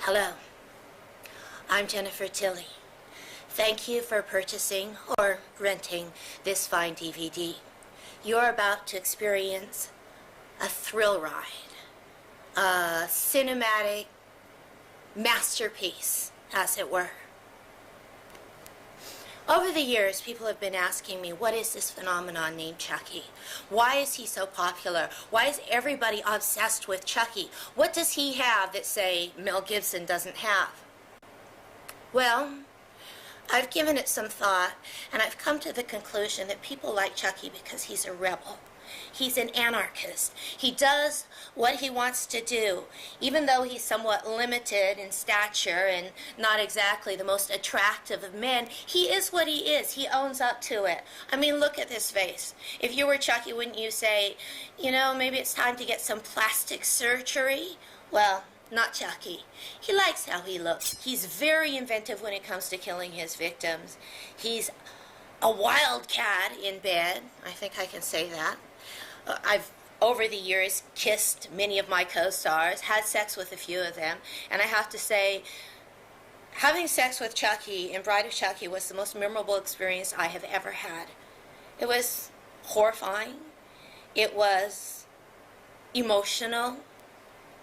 Hello, I'm Jennifer Tilly. Thank you for purchasing or renting this fine DVD. You're about to experience a thrill ride, a cinematic masterpiece, as it were. Over the years, people have been asking me, what is this phenomenon named Chucky? Why is he so popular? Why is everybody obsessed with Chucky? What does he have that, say, Mel Gibson doesn't have? Well, I've given it some thought, and I've come to the conclusion that people like Chucky because he's a rebel. He's an anarchist. He does what he wants to do, even though he's somewhat limited in stature and not exactly the most attractive of men. He is what he is. He owns up to it. I mean, look at this face. If you were Chucky, wouldn't you say, you know, maybe it's time to get some plastic surgery? Well, not Chucky. He likes how he looks. He's very inventive when it comes to killing his victims. He's a wildcat in bed. I think I can say that. I've, over the years, kissed many of my co-stars, had sex with a few of them, and I have to say, having sex with Chucky in Bride of Chucky was the most memorable experience I have ever had. It was horrifying, it was emotional,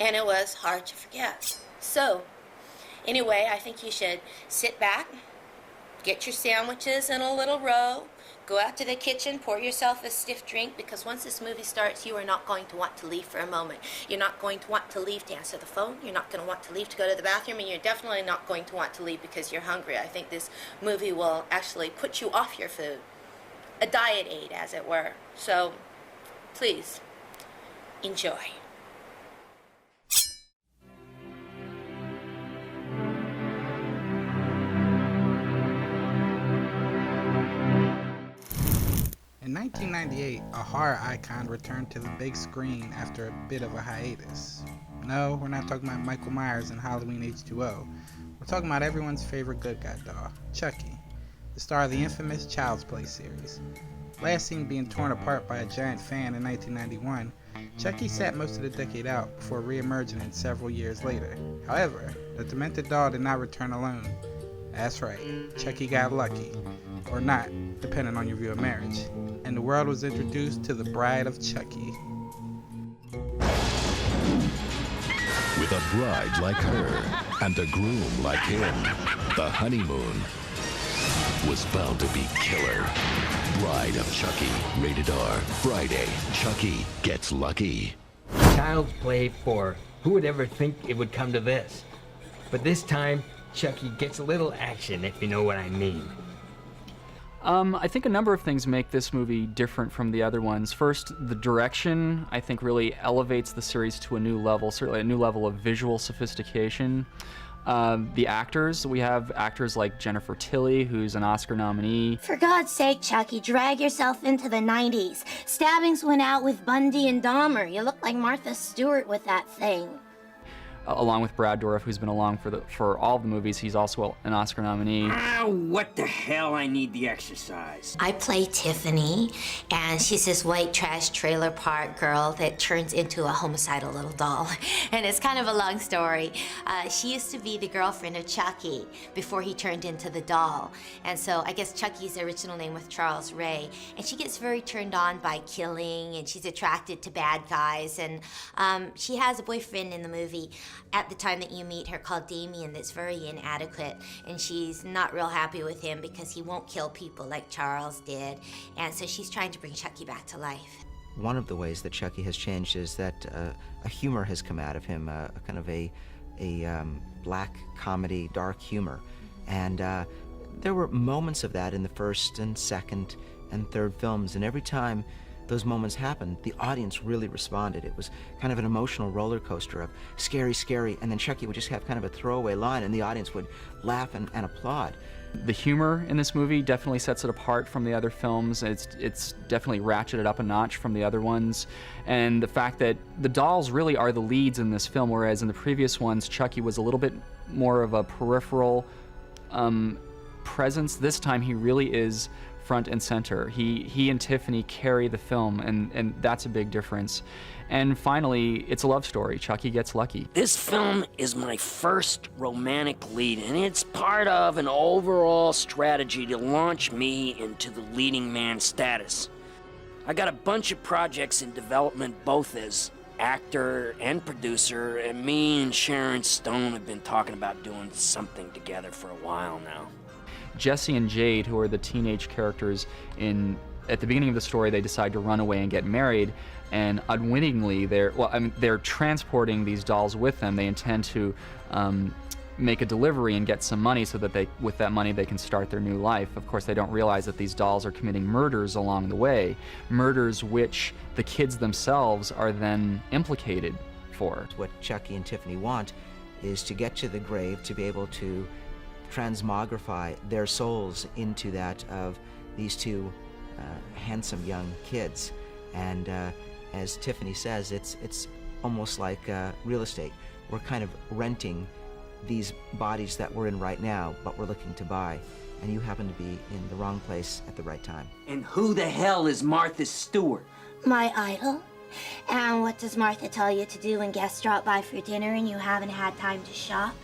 and it was hard to forget. So, anyway, I think you should sit back, get your sandwiches in a little row, go out to the kitchen, pour yourself a stiff drink, because once this movie starts, you are not going to want to leave for a moment. You're not going to want to leave to answer the phone. You're not going to want to leave to go to the bathroom, and you're definitely not going to want to leave because you're hungry. I think this movie will actually put you off your food. A diet aid, as it were. So, please, enjoy. In 1998, a horror icon returned to the big screen after a bit of a hiatus. No, we're not talking about Michael Myers and Halloween H2O. We're talking about everyone's favorite good guy doll, Chucky, the star of the infamous Child's Play series. Last seen being torn apart by a giant fan in 1991, Chucky sat most of the decade out before re-emerging several years later. However, the demented doll did not return alone. That's right, Chucky got lucky, or not, depending on your view of marriage, and the world was introduced to the Bride of Chucky. With a bride like her and a groom like him, the honeymoon was bound to be killer. Bride of Chucky, rated R. Friday, Chucky gets lucky. Child's Play 4. Who would ever think it would come to this? But this time, Chucky gets a little action, if you know what I mean. I think a number of things make this movie different from the other ones. First, the direction, I think, really elevates the series to a new level, certainly a new level of visual sophistication. The actors, we have actors like Jennifer Tilly, who's an Oscar nominee. For God's sake, Chucky, drag yourself into the 90s. Stabbings went out with Bundy and Dahmer. You look like Martha Stewart with that thing. Along with Brad Dourif, who's been along for all the movies. He's also an Oscar nominee. What the hell? I need the exercise. I play Tiffany, and she's this white trash trailer park girl that turns into a homicidal little doll. And it's kind of a long story. She used to be the girlfriend of Chucky before he turned into the doll. And so I guess Chucky's original name was Charles Ray. And she gets very turned on by killing, and she's attracted to bad guys. And she has a boyfriend in the movie at the time that you meet her called Damien that's very inadequate, and she's not real happy with him because he won't kill people like Charles did, and so she's trying to bring Chucky back to life. One of the ways that Chucky has changed is that a humor has come out of him, a kind of a black comedy, dark humor, and there were moments of that in the first and second and third films, and every time those moments happened, the audience really responded. It was kind of an emotional roller coaster of scary, scary, and then Chucky would just have kind of a throwaway line and the audience would laugh and applaud. The humor in this movie definitely sets it apart from the other films. It's definitely ratcheted up a notch from the other ones. And the fact that the dolls really are the leads in this film, whereas in the previous ones, Chucky was a little bit more of a peripheral presence. This time he really is front and center. He and Tiffany carry the film, and that's a big difference. And finally, it's a love story. Chucky gets lucky. This film is my first romantic lead, and it's part of an overall strategy to launch me into the leading man status. I got a bunch of projects in development, both as actor and producer, and me and Sharon Stone have been talking about doing something together for a while now. Jesse and Jade, who are the teenage characters at the beginning of the story, they decide to run away and get married, and unwittingly they're transporting these dolls with them. They intend to make a delivery and get some money so that with that money they can start their new life. Of course, they don't realize that these dolls are committing murders along the way, murders which the kids themselves are then implicated for. What Chucky and Tiffany want is to get to the grave, to be able to transmogrify their souls into that of these two handsome young kids. And as Tiffany says, it's almost like real estate. We're kind of renting these bodies that we're in right now, but we're looking to buy. And you happen to be in the wrong place at the right time. And who the hell is Martha Stewart? My idol. And what does Martha tell you to do when guests drop by for dinner and you haven't had time to shop?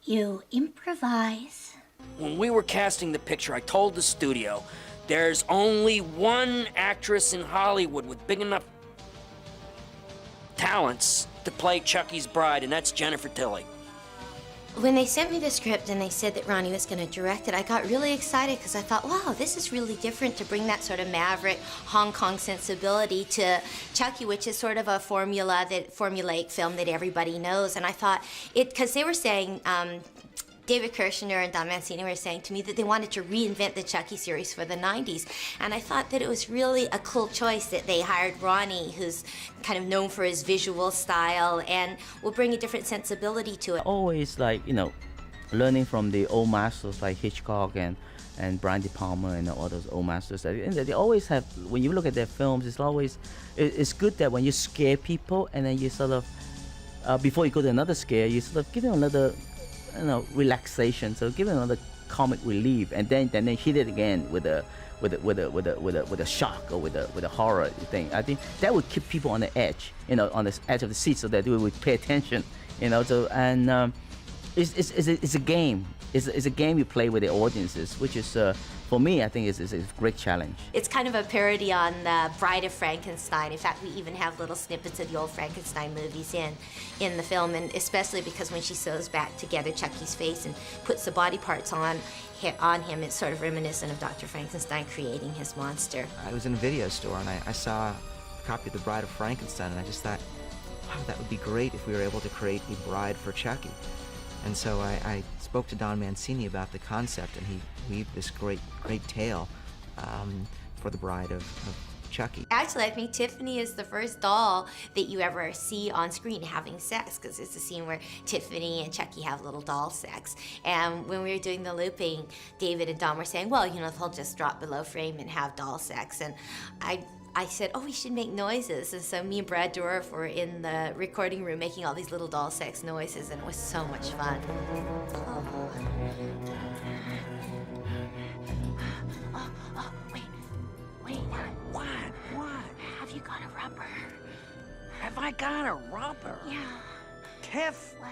You improvise. When we were casting the picture, I told the studio, there's only one actress in Hollywood with big enough talents to play Chucky's bride, and that's Jennifer Tilly. When they sent me the script and they said that Ronnie was going to direct it, I got really excited because I thought, wow, this is really different to bring that sort of maverick Hong Kong sensibility to Chucky, which is sort of a formulaic film that everybody knows. And I thought, because they were saying, David Kirshner and Don Mancini were saying to me that they wanted to reinvent the Chucky series for the 90s. And I thought that it was really a cool choice that they hired Ronnie, who's kind of known for his visual style and will bring a different sensibility to it. Always learning from the old masters like Hitchcock and Brian De Palma and all those old masters. And they always have, when you look at their films, it's good that when you scare people and then you sort of, before you go to another scare, you sort of give them another relaxation. So give them another comic relief, and then they hit it again with a shock or with a horror thing. I think that would keep people on the edge, on the edge of the seat, so that they would pay attention, So it's a game. It's a game you play with the audiences, which is for me, I think is a great challenge. It's kind of a parody on the Bride of Frankenstein. In fact, we even have little snippets of the old Frankenstein movies in the film, and especially because when she sews back together Chucky's face and puts the body parts on him, it's sort of reminiscent of Dr. Frankenstein creating his monster. I was in a video store and I saw a copy of The Bride of Frankenstein, and I just thought, wow, that would be great if we were able to create a bride for Chucky. And so I spoke to Don Mancini about the concept, and he weaved this great tale for the bride of Chucky. Actually, I think Tiffany is the first doll that you ever see on screen having sex, because it's a scene where Tiffany and Chucky have little doll sex. And when we were doing the looping, David and Don were saying, well, they'll just drop below frame and have doll sex. And I said, oh, we should make noises. And so me and Brad Dourif were in the recording room making all these little doll sex noises, and it was so much fun. Oh, wait. What? Have you got a rubber? Have I got a rubber? Yeah. Tiff, What?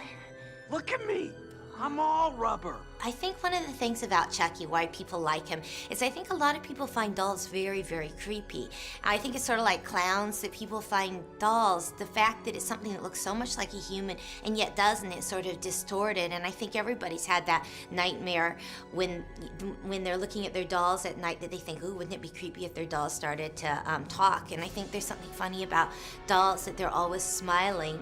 look at me. I'm all rubber. I think one of the things about Chucky, why people like him, is I think a lot of people find dolls very, very creepy. I think it's sort of like clowns that people find dolls. The fact that it's something that looks so much like a human and yet doesn't, it's sort of distorted. And I think everybody's had that nightmare when they're looking at their dolls at night, that they think, ooh, wouldn't it be creepy if their dolls started to talk? And I think there's something funny about dolls, that they're always smiling,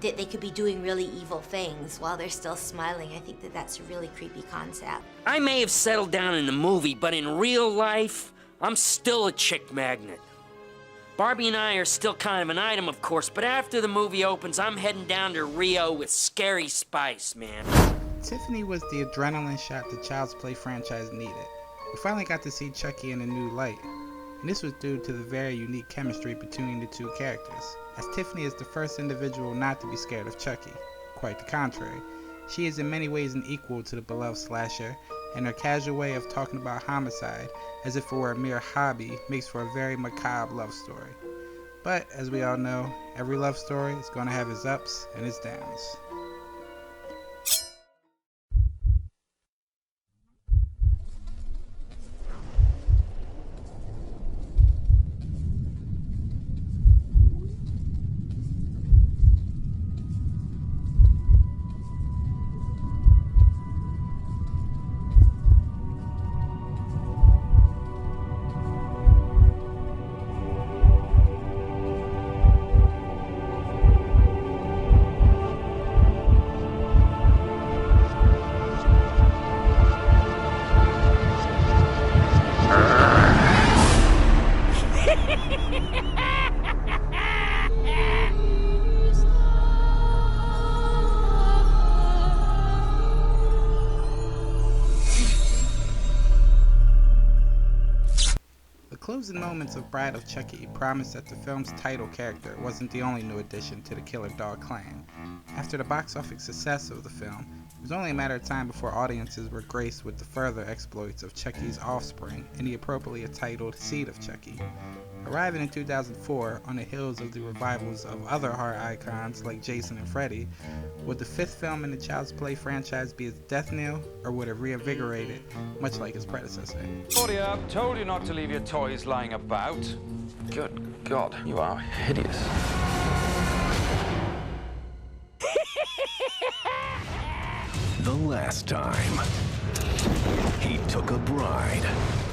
that they could be doing really evil things while they're still smiling. I think that that's a really creepy concept. I may have settled down in the movie, but in real life, I'm still a chick magnet. Barbie and I are still kind of an item, of course, but after the movie opens, I'm heading down to Rio with Scary Spice, man. Tiffany was the adrenaline shot the Child's Play franchise needed. We finally got to see Chucky in a new light, and this was due to the very unique chemistry between the two characters, as Tiffany is the first individual not to be scared of Chucky. Quite the contrary. She is in many ways an equal to the beloved slasher, and her casual way of talking about homicide as if it were a mere hobby makes for a very macabre love story. But, as we all know, every love story is going to have its ups and its downs. The closing moments of Bride of Chucky promised that the film's title character wasn't the only new addition to the Killer Dog clan. After the box office success of the film, it was only a matter of time before audiences were graced with the further exploits of Chucky's offspring in the appropriately titled Seed of Chucky. Arriving in 2004 on the heels of the revivals of other horror icons like Jason and Freddy, would the fifth film in the Child's Play franchise be its death knell, or would it reinvigorate it, much like its predecessor? Claudia, I've told you not to leave your toys lying about. Good God, you are hideous. The last time, he took a bride.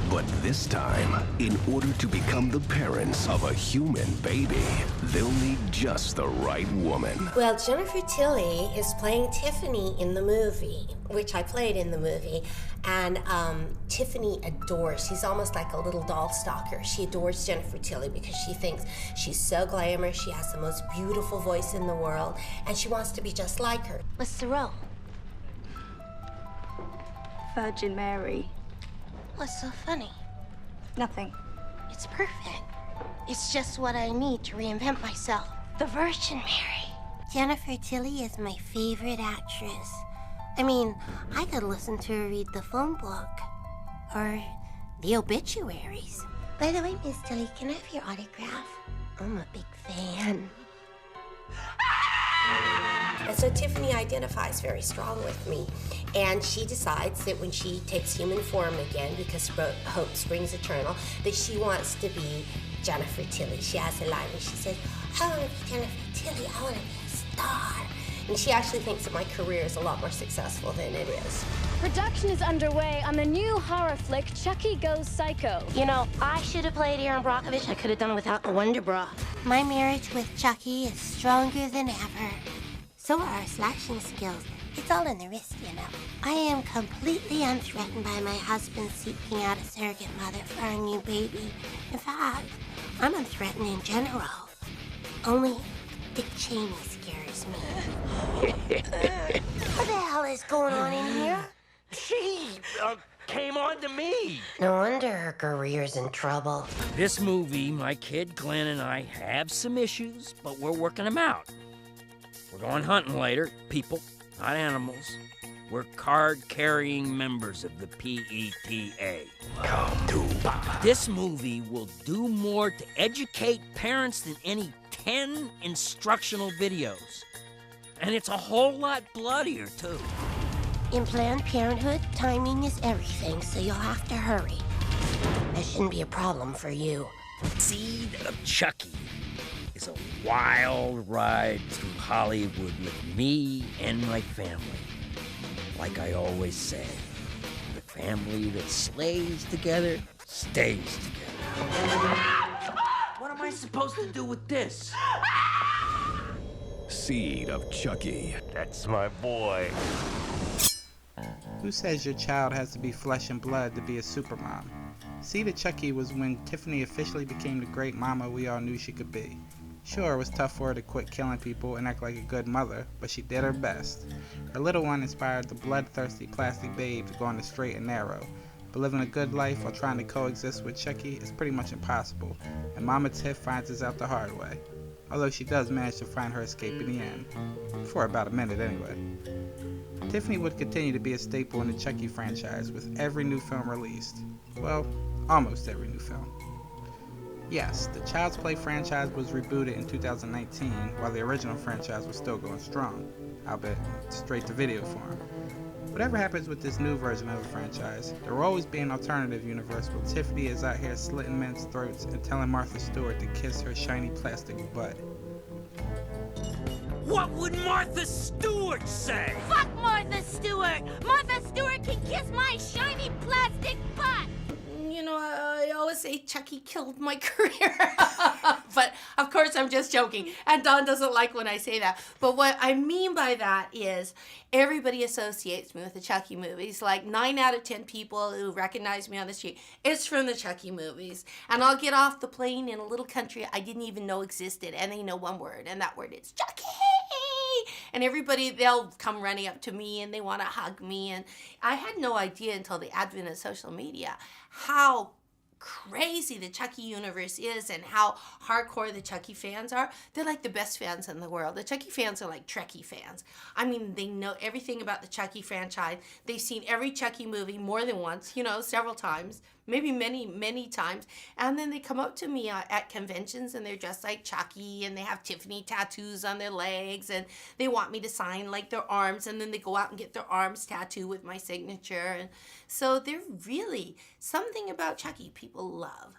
But this time, in order to become the parents of a human baby, they'll need just the right woman. Well, Jennifer Tilly is playing Tiffany in the movie, which I played in the movie, and Tiffany adores, she's almost like a little doll stalker. She adores Jennifer Tilly because she thinks she's so glamorous, she has the most beautiful voice in the world, and she wants to be just like her. What's the role? Virgin Mary. What's so funny? Nothing. It's perfect. It's just what I need to reinvent myself. The Virgin Mary. Jennifer Tilly is my favorite actress. I mean, I could listen to her read the phone book or the obituaries. By the way, Miss Tilly, can I have your autograph? I'm a big fan. And so Tiffany identifies very strong with me, and she decides that when she takes human form again, because hope springs eternal, that she wants to be Jennifer Tilly. She has a line and she says, I want to be Jennifer Tilly, I want to be a star. And she actually thinks that my career is a lot more successful than it is. Production is underway on the new horror flick, Chucky Goes Psycho. You know, I should have played Aaron Brockovich. I could have done it without the Wonder Bra. My marriage with Chucky is stronger than ever. So are our slashing skills. It's all in the wrist, you know. I am completely unthreatened by my husband seeking out a surrogate mother for our new baby. In fact, I'm unthreatened in general. Only Dick Cheney scares me. What the hell is going on in here? She came on to me. No wonder her career's in trouble. This movie, my kid Glenn and I have some issues, but we're working them out. We're going hunting later, people, not animals. We're card-carrying members of the PETA. Come to Papa. This movie will do more to educate parents than any 10 instructional videos. And it's a whole lot bloodier, too. In Planned Parenthood, timing is everything, so you'll have to hurry. That shouldn't be a problem for you. Seed of Chucky is a wild ride through Hollywood with me and my family. Like I always say, the family that slays together stays together. What am I supposed to do with this? Seed of Chucky. That's my boy. Who says your child has to be flesh and blood to be a supermom? Seed of Chucky was when Tiffany officially became the great mama we all knew she could be. Sure, it was tough for her to quit killing people and act like a good mother, but she did her best. Her little one inspired the bloodthirsty plastic babe to go on the straight and narrow. But living a good life while trying to coexist with Chucky is pretty much impossible, and Mama Tiff finds this out the hard way. Although she does manage to find her escape in the end. For about a minute, anyway. Tiffany would continue to be a staple in the Chucky franchise with every new film released. Well, almost every new film. Yes, the Child's Play franchise was rebooted in 2019 while the original franchise was still going strong, albeit straight to video form. Whatever happens with this new version of the franchise, there will always be an alternative universe where Tiffany is out here slitting men's throats and telling Martha Stewart to kiss her shiny plastic butt. What would Martha Stewart say? Fuck Martha Stewart! Martha Stewart can kiss my shiny plastic butt! You know, I always say Chucky killed my career. But, of course, I'm just joking. And Don doesn't like when I say that. But what I mean by that is everybody associates me with the Chucky movies. Like 9 out of 10 people who recognize me on the street, it's from the Chucky movies. And I'll get off the plane in a little country I didn't even know existed. And they know one word, and that word is Chucky. And everybody, they'll come running up to me and they want to hug me. And I had no idea until the advent of social media how crazy the Chucky universe is and how hardcore the Chucky fans are. They're like the best fans in the world. The Chucky fans are like Trekkie fans. I mean, they know everything about the Chucky franchise. They've seen every Chucky movie more than once, you know, several times, maybe many, many times. And then they come up to me at conventions and they're dressed like Chucky and they have Tiffany tattoos on their legs and they want me to sign like their arms, and then they go out and get their arms tattooed with my signature. And so they're really something about Chucky people love.